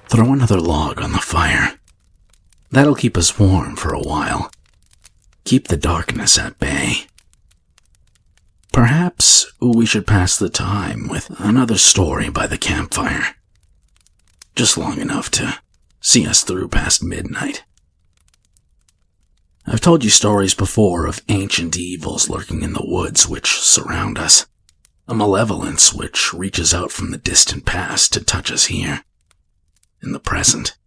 Throw another log on the fire. That'll keep us warm for a while. Keep the darkness at bay. Perhaps we should pass the time with another story by the campfire. Just long enough to see us through past midnight. I've told you stories before of ancient evils lurking in the woods which surround us. A malevolence which reaches out from the distant past to touch us here, in the present.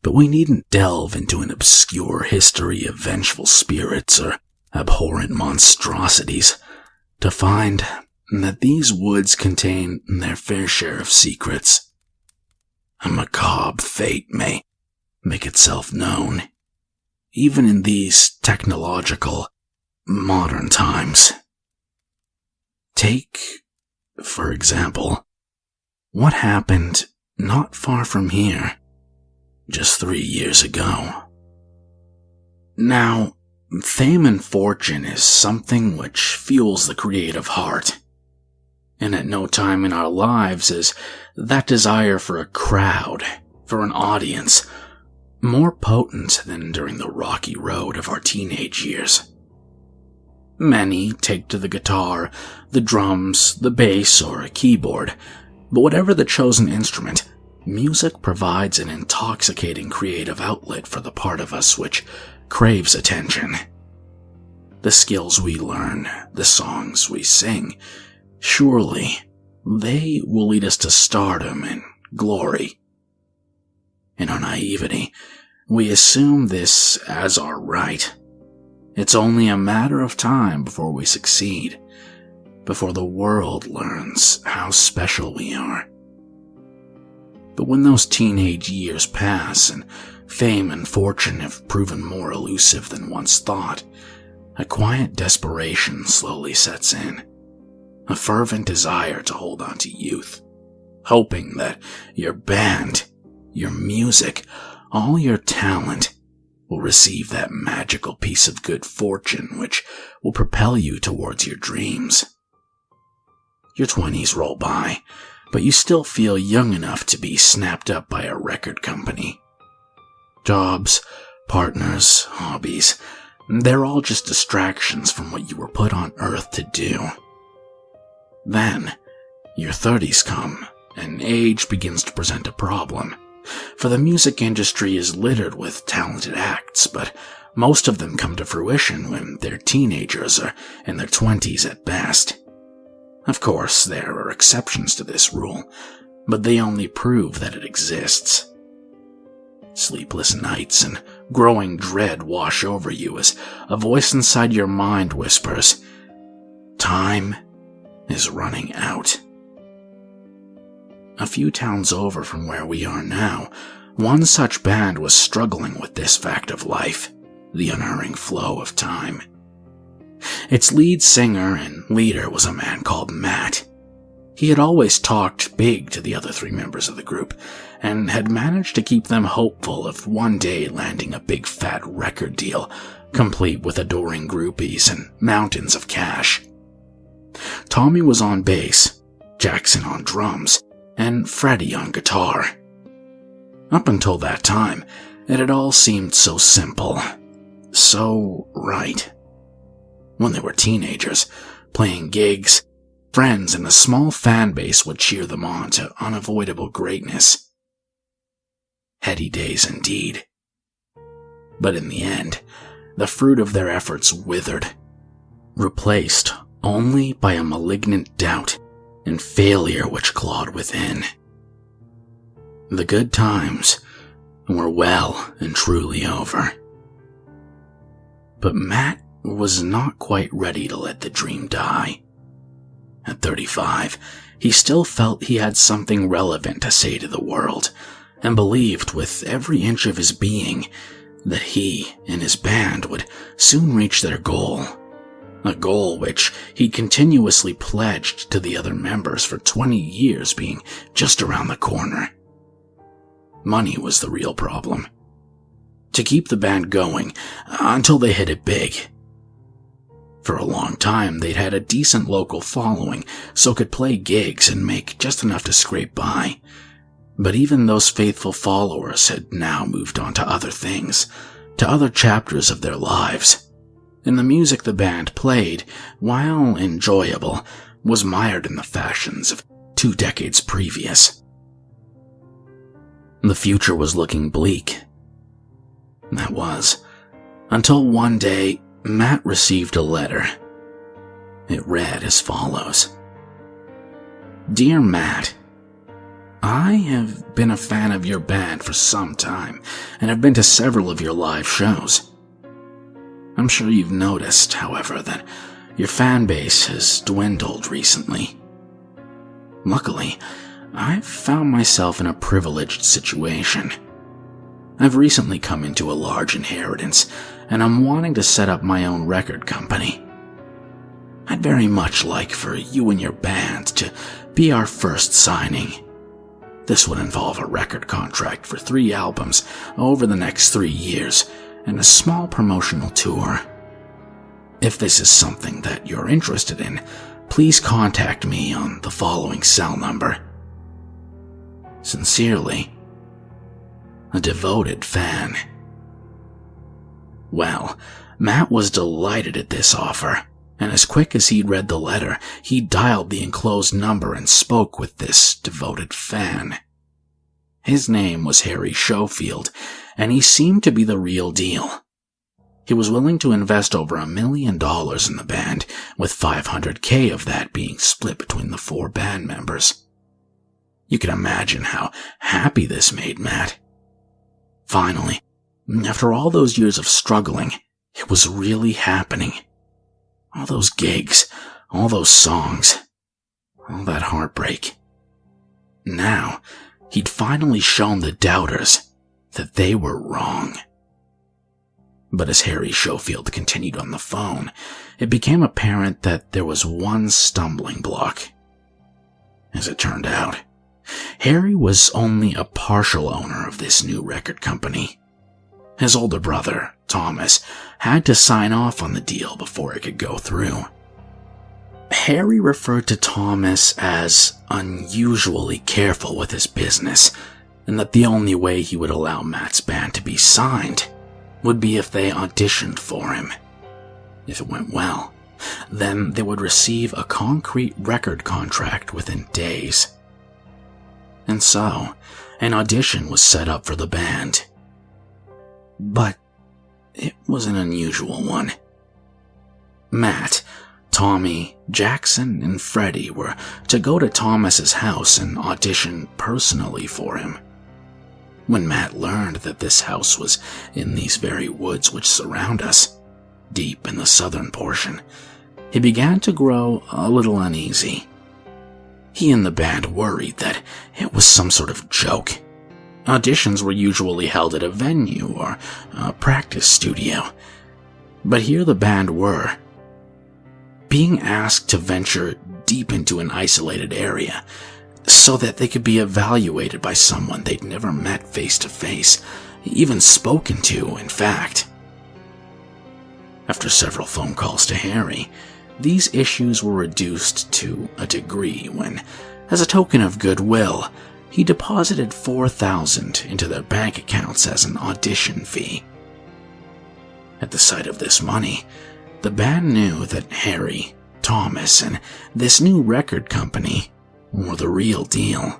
But we needn't delve into an obscure history of vengeful spirits or abhorrent monstrosities to find that these woods contain their fair share of secrets. A macabre fate may make itself known, even in these technological, modern times. Take, for example, what happened not far from here, just 3 years ago. Now, fame and fortune is something which fuels the creative heart, and at no time in our lives is that desire for a crowd, for an audience, more potent than during the rocky road of our teenage years. Many take to the guitar, the drums, the bass, or a keyboard, but whatever the chosen instrument, music provides an intoxicating creative outlet for the part of us which craves attention. The skills we learn, the songs we sing, surely they will lead us to stardom and glory. In our naivety, we assume this as our right. It's only a matter of time before we succeed, before the world learns how special we are. But when those teenage years pass and fame and fortune have proven more elusive than once thought, a quiet desperation slowly sets in, a fervent desire to hold on to youth, hoping that your band, your music, all your talent will receive that magical piece of good fortune which will propel you towards your dreams. Your 20s roll by, but you still feel young enough to be snapped up by a record company. Jobs, partners, hobbies, they're all just distractions from what you were put on Earth to do. Then, your 30s come, and age begins to present a problem. For the music industry is littered with talented acts, but most of them come to fruition when they're teenagers or in their 20s at best. Of course, there are exceptions to this rule, but they only prove that it exists. Sleepless nights and growing dread wash over you as a voice inside your mind whispers, "Time is running out." A few towns over from where we are now, one such band was struggling with this fact of life, the unerring flow of time. Its lead singer and leader was a man called Matt. He had always talked big to the other 3 members of the group, and had managed to keep them hopeful of one day landing a big fat record deal, complete with adoring groupies and mountains of cash. Tommy was on bass, Jackson on drums, and Freddie on guitar. Up until that time, it had all seemed so simple, so right. When they were teenagers, playing gigs, friends and a small fan base would cheer them on to unavoidable greatness. Heady days indeed. But in the end, the fruit of their efforts withered, replaced only by a malignant doubt and failure which clawed within. The good times were well and truly over. But Matt was not quite ready to let the dream die. At 35, he still felt he had something relevant to say to the world, and believed with every inch of his being that he and his band would soon reach their goal. A goal which he continuously pledged to the other members for 20 years being just around the corner. Money was the real problem. To keep the band going until they hit it big. For a long time, they'd had a decent local following, so could play gigs and make just enough to scrape by. But even those faithful followers had now moved on to other things, to other chapters of their lives. And the music the band played, while enjoyable, was mired in the fashions of 2 decades previous. The future was looking bleak. That was, until one day, Matt received a letter. It read as follows. Dear Matt, I have been a fan of your band for some time and have been to several of your live shows. I'm sure you've noticed, however, that your fan base has dwindled recently. Luckily, I've found myself in a privileged situation. I've recently come into a large inheritance, and I'm wanting to set up my own record company. I'd very much like for you and your band to be our first signing. This would involve a record contract for 3 albums over the next 3 years and a small promotional tour. If this is something that you're interested in, please contact me on the following cell number. Sincerely, a devoted fan. Well, Matt was delighted at this offer, and as quick as he'd read the letter, he dialed the enclosed number and spoke with this devoted fan. His name was Harry Schofield, and he seemed to be the real deal. He was willing to invest over $1 million in the band, with $500K of that being split between the 4 band members. You can imagine how happy this made Matt. Finally, after all those years of struggling, it was really happening. All those gigs, all those songs, all that heartbreak. Now, he'd finally shown the doubters that they were wrong. But as Harry Schofield continued on the phone, it became apparent that there was one stumbling block. As it turned out, Harry was only a partial owner of this new record company. His older brother, Thomas, had to sign off on the deal before it could go through. Harry referred to Thomas as unusually careful with his business, and that the only way he would allow Matt's band to be signed would be if they auditioned for him. If it went well, then they would receive a concrete record contract within days. And so, an audition was set up for the band. But it was an unusual one. Matt, Tommy, Jackson, and Freddie were to go to Thomas's house and audition personally for him. When Matt learned that this house was in these very woods which surround us, deep in the southern portion, he began to grow a little uneasy. He and the band worried that it was some sort of joke. Auditions were usually held at a venue or a practice studio, but here the band were, being asked to venture deep into an isolated area so that they could be evaluated by someone they'd never met face to face, even spoken to, in fact. After several phone calls to Harry, these issues were reduced to a degree when, as a token of goodwill, he deposited $4,000 into their bank accounts as an audition fee. At the sight of this money, the band knew that Harry, Thomas, and this new record company were the real deal.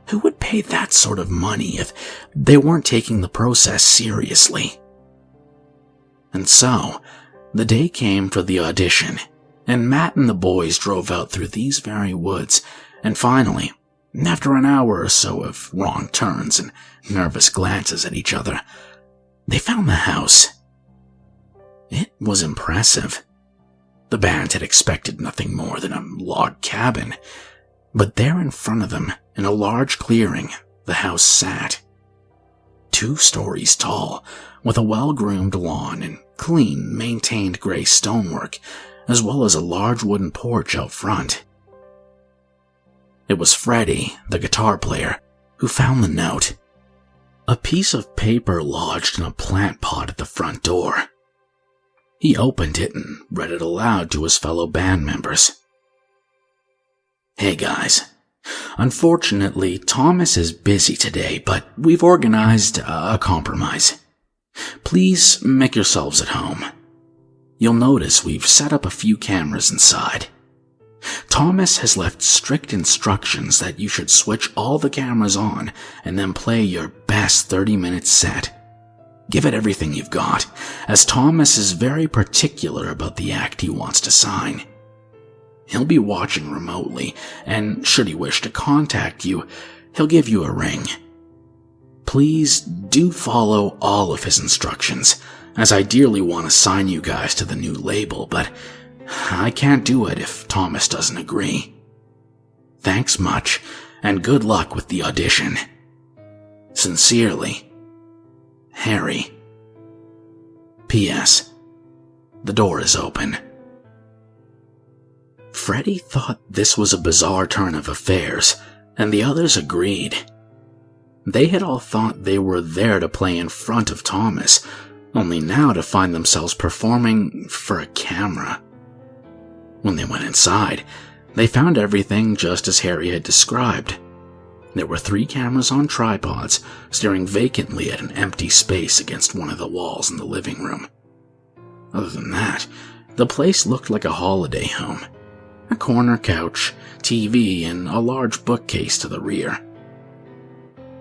Who would pay that sort of money if they weren't taking the process seriously? And so, the day came for the audition, and Matt and the boys drove out through these very woods, and finally, after an hour or so of wrong turns and nervous glances at each other, they found the house. It was impressive. The band had expected nothing more than a log cabin, but there in front of them, in a large clearing, the house sat. 2 stories tall, with a well-groomed lawn and clean, maintained gray stonework, as well as a large wooden porch out front. It was Freddie, the guitar player, who found the note. A piece of paper lodged in a plant pot at the front door. He opened it and read it aloud to his fellow band members. Hey guys, Unfortunately, Thomas is busy today, but we've organized a compromise. Please make yourselves at home. You'll notice we've set up a few cameras inside. Thomas has left strict instructions that you should switch all the cameras on and then play your best 30-minute set. Give it everything you've got, as Thomas is very particular about the act he wants to sign. He'll be watching remotely, and should he wish to contact you, he'll give you a ring. Please do follow all of his instructions, as I dearly want to sign you guys to the new label, but I can't do it if Thomas doesn't agree. Thanks much, and good luck with the audition. Sincerely, Harry. P.S. The door is open. Freddie thought this was a bizarre turn of affairs, and the others agreed. They had all thought they were there to play in front of Thomas, only now to find themselves performing for a camera. When they went inside, they found everything just as Harry had described. There were 3 cameras on tripods, staring vacantly at an empty space against one of the walls in the living room. Other than that, the place looked like a holiday home. A corner couch, TV, and a large bookcase to the rear.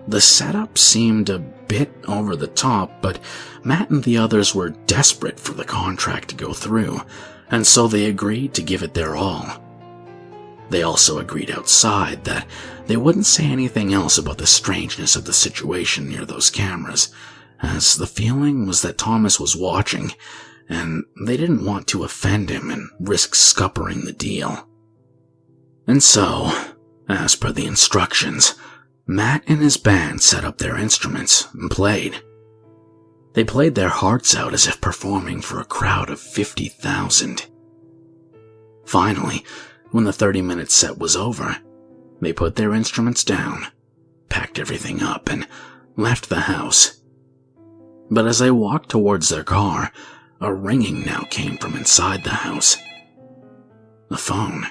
The setup seemed a bit over the top, but Matt and the others were desperate for the contract to go through, and so they agreed to give it their all. They also agreed outside that they wouldn't say anything else about the strangeness of the situation near those cameras, as the feeling was that Thomas was watching, and they didn't want to offend him and risk scuppering the deal. And so, as per the instructions, Matt and his band set up their instruments and played. They played their hearts out as if performing for a crowd of 50,000. Finally, when the 30-minute set was over, they put their instruments down, packed everything up, and left the house. But as they walked towards their car, a ringing now came from inside the house. The phone.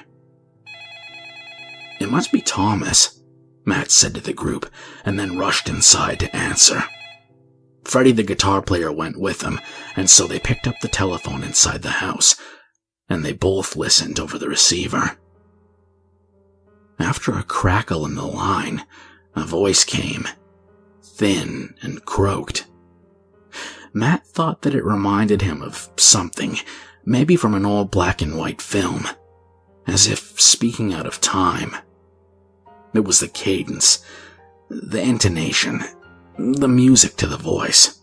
"It must be Thomas," Matt said to the group, and then rushed inside to answer. Freddie the guitar player went with him, and so they picked up the telephone inside the house, and they both listened over the receiver. After a crackle in the line, a voice came, thin and croaked. Matt thought that it reminded him of something, maybe from an old black and white film, as if speaking out of time. It was the cadence, the intonation, the music to the voice.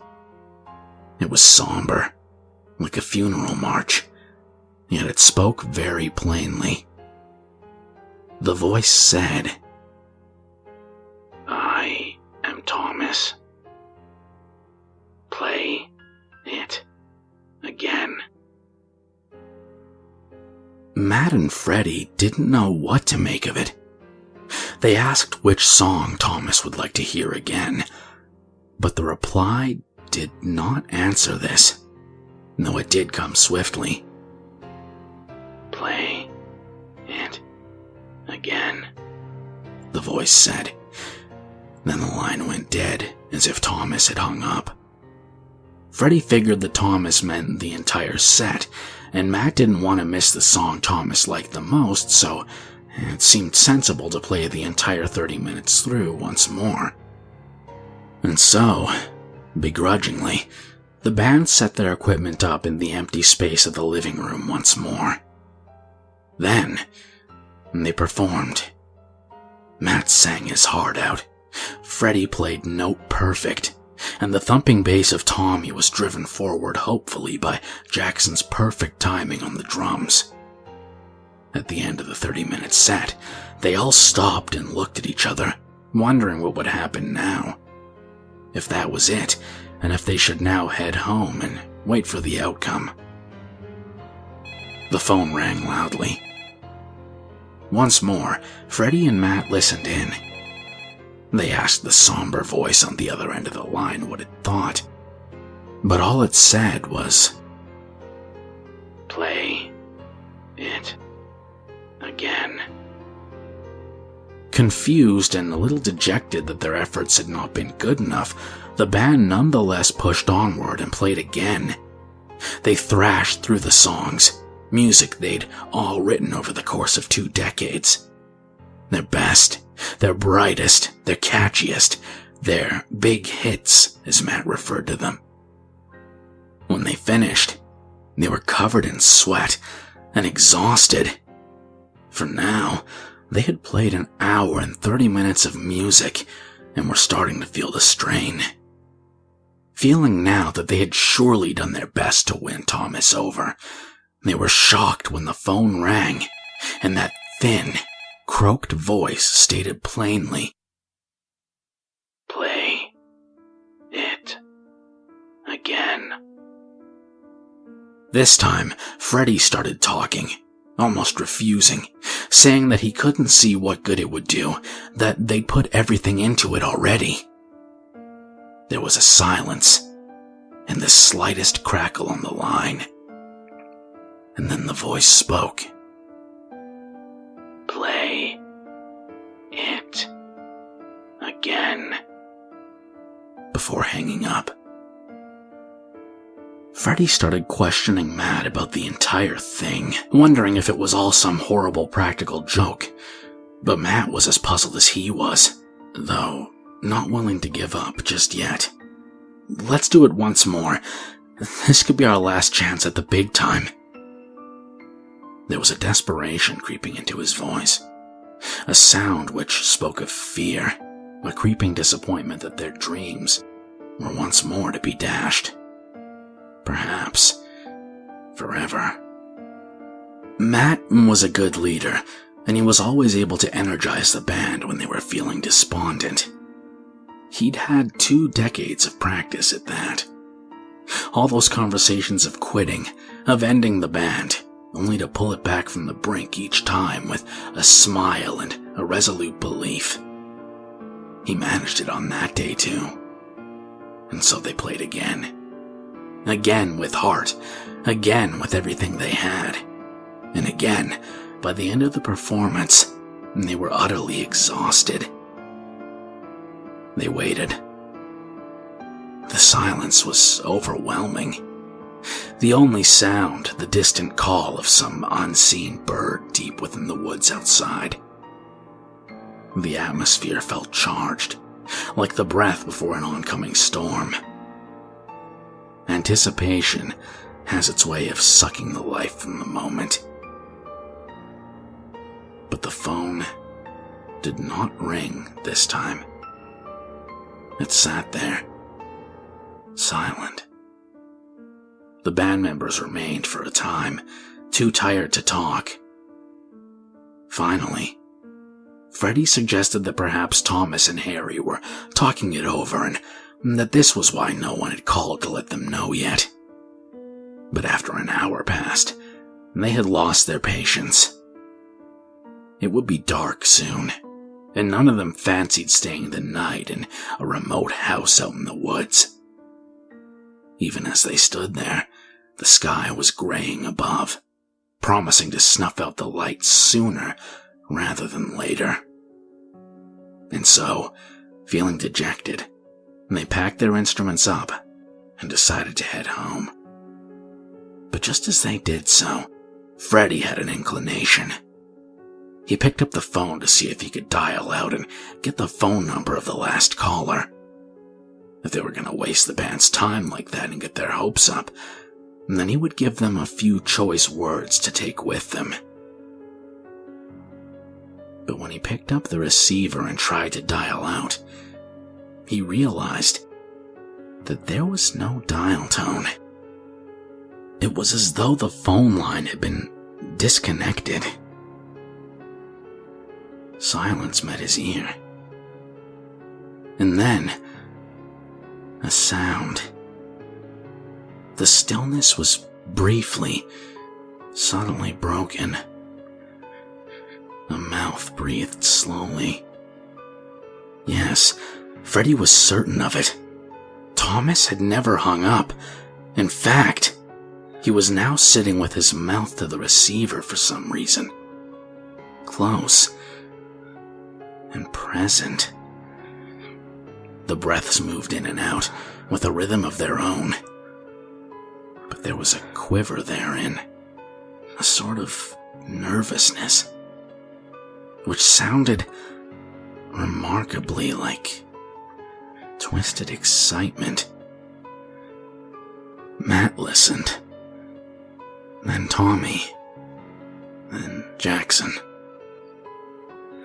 It was somber, like a funeral march, yet it spoke very plainly. The voice said, "I am Thomas. Play it again." Matt and Freddie didn't know what to make of it. They asked which song Thomas would like to hear again, but the reply did not answer this, though it did come swiftly. "Play it again," the voice said. Then the line went dead, as if Thomas had hung up. Freddie figured that Thomas meant the entire set, and Matt didn't want to miss the song Thomas liked the most, so it seemed sensible to play the entire 30 minutes through once more. And so, begrudgingly, the band set their equipment up in the empty space of the living room once more. Then, they performed. Matt sang his heart out. Freddie played note perfect, and the thumping bass of Tommy was driven forward hopefully by Jackson's perfect timing on the drums. At the end of the 30-minute set, they all stopped and looked at each other, wondering what would happen now. If that was it, and if they should now head home and wait for the outcome. The phone rang loudly. Once more, Freddie and Matt listened in. They asked the somber voice on the other end of the line what it thought, but all it said was, "Play it again." Confused and a little dejected that their efforts had not been good enough, the band nonetheless pushed onward and played again. They thrashed through the songs, music they'd all written over the course of 2 decades. Their best, their brightest, their catchiest, their big hits, as Matt referred to them. When they finished, they were covered in sweat and exhausted. For now, they had played an hour and 30 minutes of music and were starting to feel the strain. Feeling now that they had surely done their best to win Thomas over, they were shocked when the phone rang and that thin, croaked voice stated plainly, "Play it again." This time, Freddie started talking, almost refusing, saying that he couldn't see what good it would do, that they'd put everything into it already. There was a silence, and the slightest crackle on the line. And then the voice spoke. "Play it again," before hanging up. Freddie started questioning Matt about the entire thing, wondering if it was all some horrible practical joke. But Matt was as puzzled as he was, though not willing to give up just yet. "Let's do it once more. This could be our last chance at the big time." There was a desperation creeping into his voice, a sound which spoke of fear, a creeping disappointment that their dreams were once more to be dashed. Perhaps forever. Matt was a good leader, and he was always able to energize the band when they were feeling despondent. He'd had 2 decades of practice at that. All those conversations of quitting, of ending the band, only to pull it back from the brink each time with a smile and a resolute belief. He managed it on that day too. And so they played again. Again with heart, again with everything they had. And again, by the end of the performance, they were utterly exhausted. They waited. The silence was overwhelming. The only sound, the distant call of some unseen bird deep within the woods outside. The atmosphere felt charged, like the breath before an oncoming storm. Anticipation has its way of sucking the life from the moment. But the phone did not ring this time. It sat there, silent. The band members remained for a time, too tired to talk. Finally, Freddie suggested that perhaps Thomas and Harry were talking it over and that this was why no one had called to let them know yet. But after an hour passed, they had lost their patience. It would be dark soon, and none of them fancied staying the night in a remote house out in the woods. Even as they stood there, the sky was graying above, promising to snuff out the lights sooner rather than later. And so, feeling dejected, they packed their instruments up and decided to head home. But just as they did so, Freddie had an inclination. He picked up the phone to see if he could dial out and get the phone number of the last caller. If they were going to waste the band's time like that and get their hopes up, then he would give them a few choice words to take with them. But when he picked up the receiver and tried to dial out, he realized that there was no dial tone. It was as though the phone line had been disconnected. Silence met his ear. And then, a sound. The stillness was briefly, suddenly broken. A mouth breathed slowly. Yes, Freddie was certain of it. Thomas had never hung up. In fact, he was now sitting with his mouth to the receiver for some reason. Close. and present. The breaths moved in and out with a rhythm of their own, but there was a quiver therein, a sort of nervousness, which sounded remarkably like twisted excitement. Matt listened, then Tommy, then Jackson.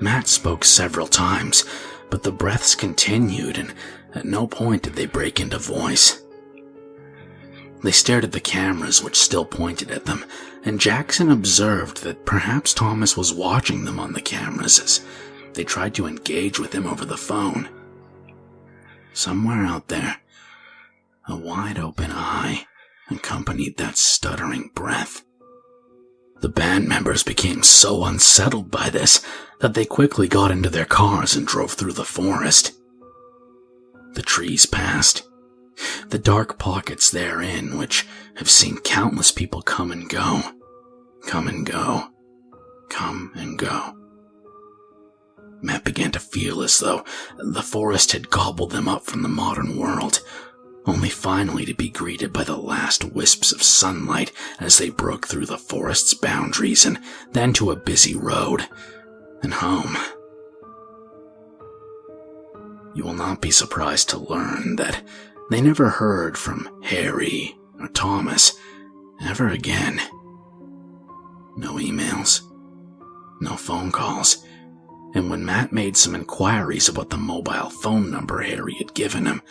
Matt spoke several times, but the breaths continued, and at no point did they break into voice. They stared at the cameras, which still pointed at them, and Jackson observed that perhaps Thomas was watching them on the cameras as they tried to engage with him over the phone. Somewhere out there, a wide-open eye accompanied that stuttering breath. The band members became so unsettled by this that they quickly got into their cars and drove through the forest. The trees passed, the dark pockets therein which have seen countless people come and go, come and go, come and go. Matt began to feel as though the forest had gobbled them up from the modern world, only finally to be greeted by the last wisps of sunlight as they broke through the forest's boundaries and then to a busy road and home. You will not be surprised to learn that they never heard from Harry or Thomas ever again. No emails, no phone calls, and when Matt made some inquiries about the mobile phone number Harry had given him,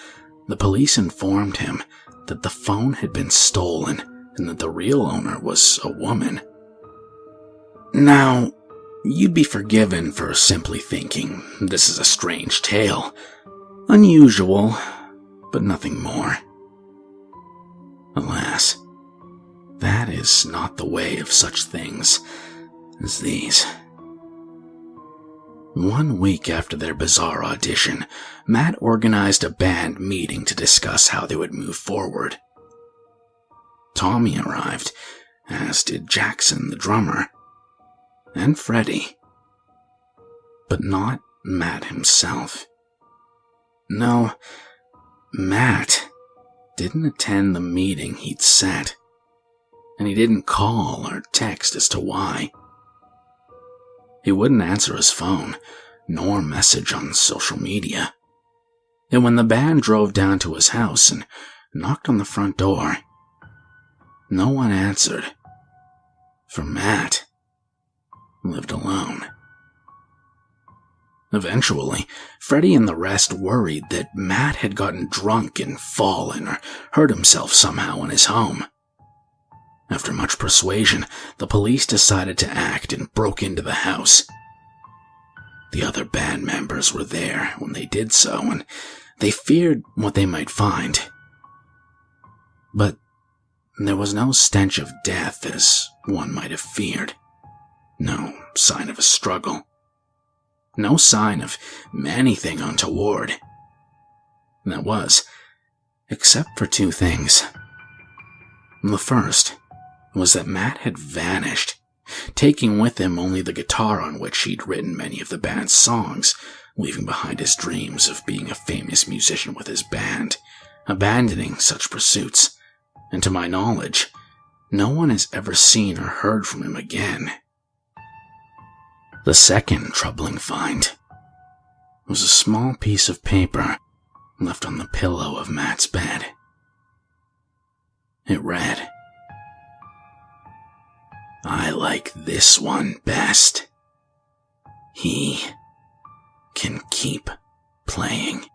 the police informed him that the phone had been stolen and that the real owner was a woman. Now, you'd be forgiven for simply thinking this is a strange tale. Unusual, but nothing more. Alas, that is not the way of such things as these. 1 week after their bizarre audition, Matt organized a band meeting to discuss how they would move forward. Tommy arrived, as did Jackson, the drummer, and Freddie, but not Matt himself. No, Matt didn't attend the meeting he'd set, and he didn't call or text as to why. He wouldn't answer his phone, nor message on social media. And when the band drove down to his house and knocked on the front door, no one answered, for Matt lived alone. Eventually, Freddie and the rest worried that Matt had gotten drunk and fallen or hurt himself somehow in his home. After much persuasion, the police decided to act and broke into the house. The other band members were there when they did so, and they feared what they might find. But there was no stench of death as one might have feared. No sign of a struggle. No sign of anything untoward. That was, except for 2 things. The first was that Matt had vanished, taking with him only the guitar on which he'd written many of the band's songs, leaving behind his dreams of being a famous musician with his band, abandoning such pursuits, and to my knowledge, no one has ever seen or heard from him again. The second troubling find was a small piece of paper left on the pillow of Matt's bed. It read, "I like this one best. He can keep playing."